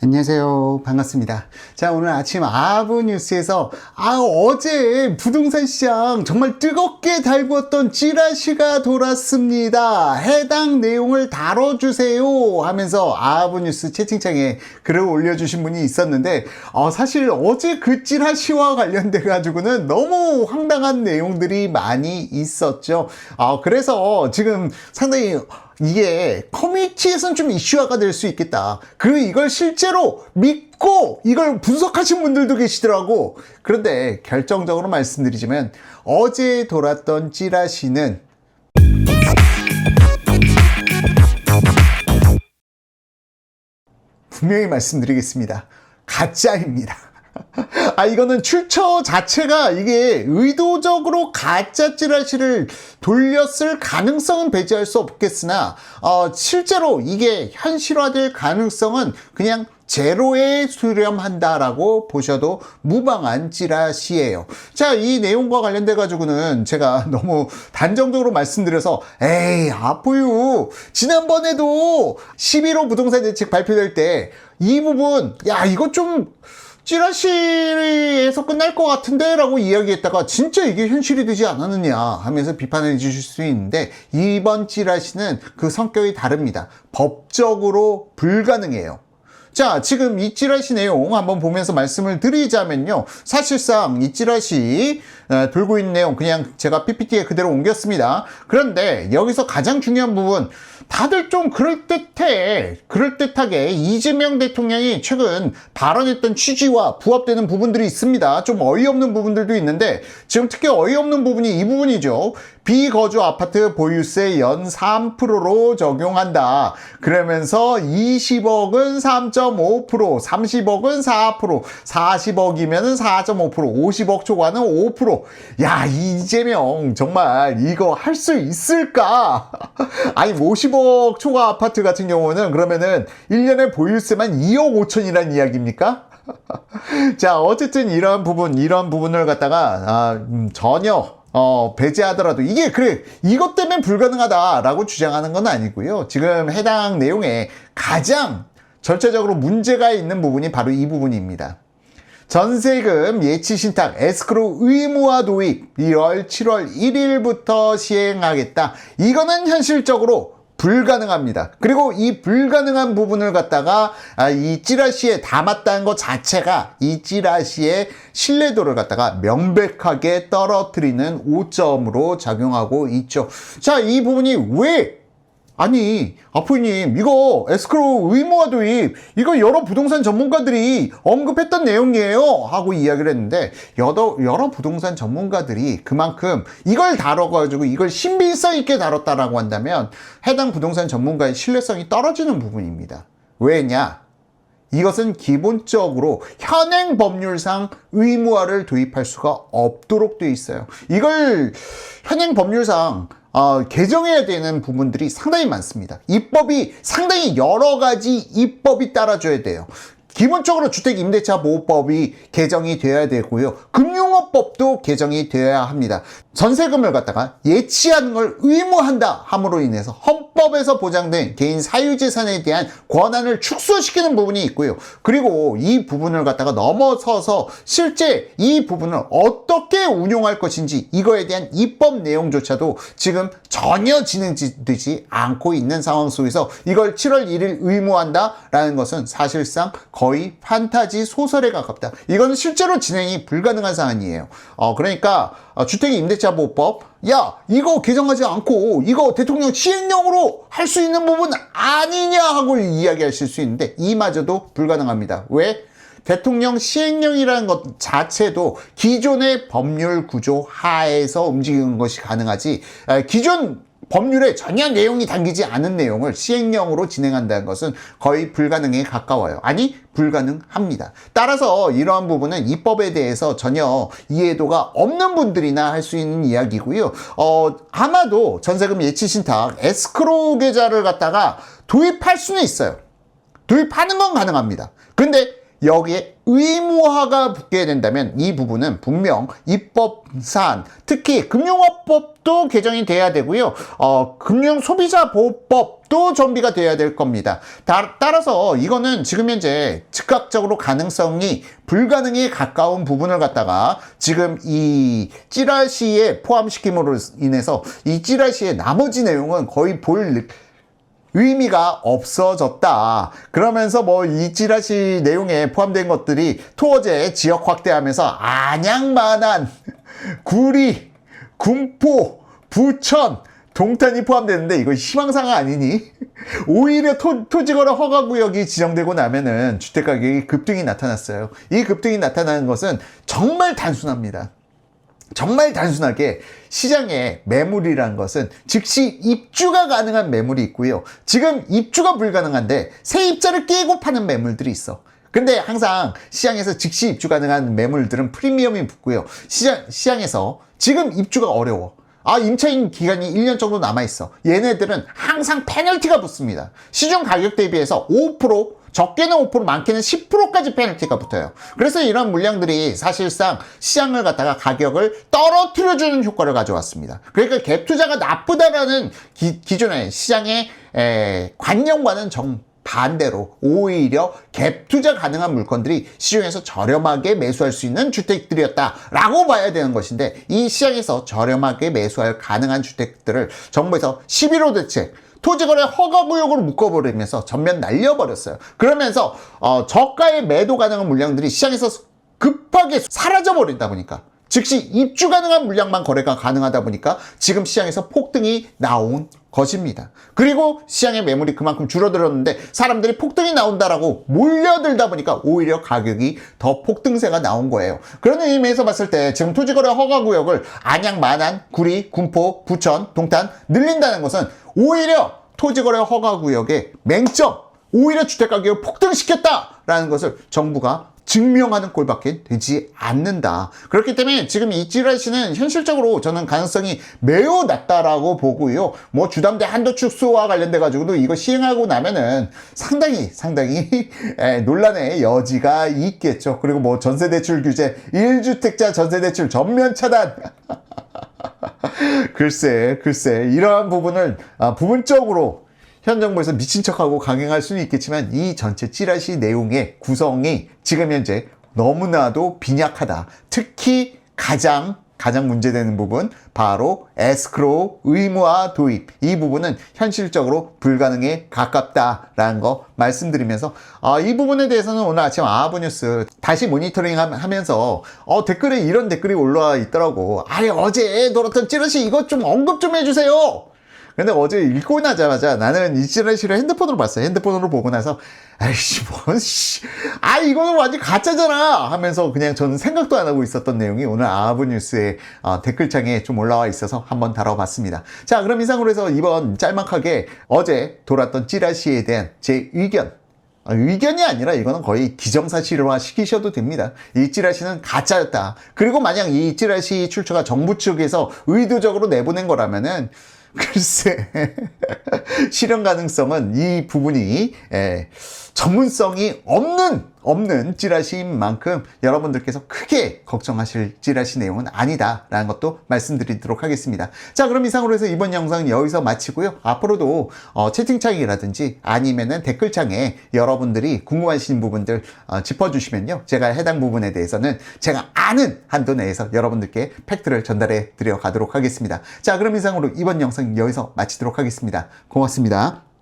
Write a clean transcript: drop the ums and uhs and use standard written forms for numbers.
안녕하세요. 반갑습니다. 자, 오늘 아침 아부뉴스에서 어제 부동산 시장 정말 뜨겁게 달구었던 찌라시가 돌았습니다. 해당 내용을 다뤄주세요 하면서 아부뉴스 채팅창에 글을 올려주신 분이 있었는데 사실 어제 그 찌라시와 관련돼 가지고는 너무 황당한 내용들이 많이 있었죠. 그래서 지금 상당히 이게 커뮤니티에서는 좀 이슈화가 될 수 있겠다. 그리고 이걸 실제로 믿고 이걸 분석하신 분들도 계시더라고. 그런데 결정적으로 말씀드리자면 어제 돌았던 찌라시는 분명히 말씀드리겠습니다. 가짜입니다. 이거는 출처 자체가 이게 의도적으로 가짜 찌라시를 돌렸을 가능성은 배제할 수 없겠으나 실제로 이게 현실화될 가능성은 그냥 제로에 수렴한다라고 보셔도 무방한 찌라시예요. 자, 이 내용과 관련돼 가지고는 제가 너무 단정적으로 말씀드려서 아포유 지난번에도 11호 부동산 대책 발표될 때 이 부분 이거 좀 찌라시에서 끝날 것 같은데 라고 이야기했다가 진짜 이게 현실이 되지 않았느냐 하면서 비판해 주실 수 있는데, 이번 찌라시는 그 성격이 다릅니다. 법적으로 불가능해요. 자, 지금 이 찌라시 내용 한번 보면서 말씀을 드리자면요, 사실상 이 찌라시 돌고 있는 내용 그냥 제가 PPT에 그대로 옮겼습니다. 그런데 여기서 가장 중요한 부분, 다들 좀 그럴듯하게 이재명 대통령이 최근 발언했던 취지와 부합되는 부분들이 있습니다. 좀 어이없는 부분들도 있는데, 지금 특히 어이없는 부분이 이 부분이죠. 비거주 아파트 보유세 연 3%로 적용한다. 그러면서 20억은 3.5%, 30억은 4%, 40억이면은 4.5%, 50억 초과는 5%. 야, 이재명 정말 이거 할 수 있을까? 50억 초과 아파트 같은 경우는 그러면은 1년에 보유세만 2억 5천이란 이야기입니까? 자, 어쨌든 이런 부분을 갖다가 전혀 배제하더라도 이게 이것 때문에 불가능하다라고 주장하는 건 아니고요. 지금 해당 내용에 가장 절차적으로 문제가 있는 부분이 바로 이 부분입니다. 전세금 예치신탁 에스크로 의무화 도입 7월 1일부터 시행하겠다. 이거는 현실적으로 불가능합니다. 그리고 이 불가능한 부분을 갖다가 이 찌라시에 담았다는 것 자체가 이 찌라시의 신뢰도를 갖다가 명백하게 떨어뜨리는 오점으로 작용하고 있죠. 자, 이 부분이 왜 아포이님 이거 에스크로 의무화 도입 이거 여러 부동산 전문가들이 언급했던 내용이에요 하고 이야기를 했는데, 여러 부동산 전문가들이 그만큼 이걸 다뤄가지고 이걸 신빙성 있게 다뤘다라고 한다면 해당 부동산 전문가의 신뢰성이 떨어지는 부분입니다. 왜냐? 이것은 기본적으로 현행 법률상 의무화를 도입할 수가 없도록 되어 있어요. 이걸 현행 법률상 개정해야 되는 부분들이 상당히 많습니다. 입법이 상당히 여러 가지 입법이 따라줘야 돼요. 기본적으로 주택임대차보호법이 개정이 되어야 되고요. 금융업법도 개정이 되어야 합니다. 전세금을 갖다가 예치하는 걸 의무한다 함으로 인해서 헌법에서 보장된 개인 사유재산에 대한 권한을 축소시키는 부분이 있고요. 그리고 이 부분을 갖다가 넘어서서 실제 이 부분을 어떻게 운용할 것인지 이거에 대한 입법 내용조차도 지금 전혀 진행되지 않고 있는 상황 속에서 이걸 7월 1일 의무한다라는 것은 사실상 거의 판타지 소설에 가깝다. 이거는 실제로 진행이 불가능한 사안이에요. 그러니까 주택임대차보호법 이거 개정하지 않고 이거 대통령 시행령으로 할 수 있는 부분 아니냐 하고 이야기하실 수 있는데, 이마저도 불가능합니다. 왜? 대통령 시행령이라는 것 자체도 기존의 법률 구조 하에서 움직이는 것이 가능하지, 기존 법률에 전혀 내용이 담기지 않은 내용을 시행령으로 진행한다는 것은 거의 불가능에 가까워요. 불가능합니다. 따라서 이러한 부분은 입법에 대해서 전혀 이해도가 없는 분들이나 할 수 있는 이야기고요. 아마도 전세금 예치신탁 에스크로 계좌를 갖다가 도입할 수는 있어요. 도입하는 건 가능합니다. 근데 여기에 의무화가 붙게 된다면 이 부분은 분명 입법 사안, 특히 금융업법도 개정이 돼야 되고요. 금융소비자보호법도 정비가 돼야 될 겁니다. 따라서 이거는 지금 현재 즉각적으로 가능성이 불가능에 가까운 부분을 갖다가 지금 이 찌라시에 포함시킴으로 인해서 이 찌라시의 나머지 내용은 거의 볼 의미가 없어졌다. 그러면서 뭐 이 찌라시 내용에 포함된 것들이 토어제 지역 확대하면서 안양, 만안, 구리, 군포, 부천, 동탄이 포함되는데 이거 희망사가 아니니? 오히려 토지거래 허가구역이 지정되고 나면은 주택가격이 급등이 나타났어요. 이 급등이 나타나는 것은 정말 단순합니다. 정말 단순하게 시장에 매물이라는 것은 즉시 입주가 가능한 매물이 있고요. 지금 입주가 불가능한데 세입자를 깨고 파는 매물들이 있어. 근데 항상 시장에서 즉시 입주 가능한 매물들은 프리미엄이 붙고요. 시장에서 지금 입주가 어려워. 임차인 기간이 1년 정도 남아있어. 얘네들은 항상 페널티가 붙습니다. 시중 가격 대비해서 5%, 적게는 5%, 많게는 10%까지 페널티가 붙어요. 그래서 이런 물량들이 사실상 시장을 갖다가 가격을 떨어뜨려주는 효과를 가져왔습니다. 그러니까 갭 투자가 나쁘다라는 기존의 시장의 관념과는 반대로 오히려 갭 투자 가능한 물건들이 시중에서 저렴하게 매수할 수 있는 주택들이었다라고 봐야 되는 것인데, 이 시장에서 저렴하게 매수할 가능한 주택들을 정부에서 11호 대책, 토지거래 허가구역으로 묶어버리면서 전면 날려버렸어요. 그러면서 저가에 매도 가능한 물량들이 시장에서 급하게 사라져버린다 보니까, 즉시 입주 가능한 물량만 거래가 가능하다 보니까 지금 시장에서 폭등이 나온 것입니다. 그리고 시장의 매물이 그만큼 줄어들었는데 사람들이 폭등이 나온다라고 몰려들다 보니까 오히려 가격이 더 폭등세가 나온 거예요. 그런 의미에서 봤을 때 지금 토지거래 허가구역을 안양, 만안, 구리, 군포, 부천, 동탄 늘린다는 것은 오히려 토지거래 허가구역의 맹점, 오히려 주택가격을 폭등시켰다라는 것을 정부가 증명하는 꼴밖에 되지 않는다. 그렇기 때문에 지금 이 찌라시는 현실적으로 저는 가능성이 매우 낮다라고 보고요. 뭐 주담대 한도 축소와 관련돼 가지고도 이거 시행하고 나면은 상당히 논란의 여지가 있겠죠. 그리고 뭐 전세대출 규제, 1주택자 전세대출 전면 차단. 글쎄 이러한 부분을 부분적으로 현 정부에서 미친 척하고 강행할 수는 있겠지만 이 전체 찌라시 내용의 구성이 지금 현재 너무나도 빈약하다. 특히 가장 문제되는 부분, 바로 에스크로우 의무화 도입, 이 부분은 현실적으로 불가능에 가깝다라는 거 말씀드리면서 이 부분에 대해서는 오늘 아침 아하부뉴스 다시 모니터링 하면서 댓글에 이런 댓글이 올라와 있더라고. 어제 돌았던 찌라시 이것 좀 언급 좀 해주세요. 근데 어제 읽고 나자마자 나는 이 찌라시를 핸드폰으로 봤어요. 핸드폰으로 보고 나서 이거는 완전 가짜잖아 하면서 그냥 저는 생각도 안 하고 있었던 내용이 오늘 아하부뉴스의 댓글창에 좀 올라와 있어서 한번 다뤄봤습니다. 자, 그럼 이상으로 해서 이번 짤막하게 어제 돌았던 찌라시에 대한 제 의견이 아니라 이거는 거의 기정사실화 시키셔도 됩니다. 이 찌라시는 가짜였다. 그리고 만약 이 찌라시 출처가 정부 측에서 의도적으로 내보낸 거라면은 글쎄 실현 가능성은 이 부분이 전문성이 없는 찌라시인 만큼 여러분들께서 크게 걱정하실 찌라시 내용은 아니다라는 것도 말씀드리도록 하겠습니다. 자, 그럼 이상으로 해서 이번 영상은 여기서 마치고요. 앞으로도 채팅창이라든지 아니면은 댓글창에 여러분들이 궁금하신 부분들 짚어주시면요, 제가 해당 부분에 대해서는 제가 아는 한도 내에서 여러분들께 팩트를 전달해 드려 가도록 하겠습니다. 자, 그럼 이상으로 이번 영상 여기서 마치도록 하겠습니다. 고맙습니다.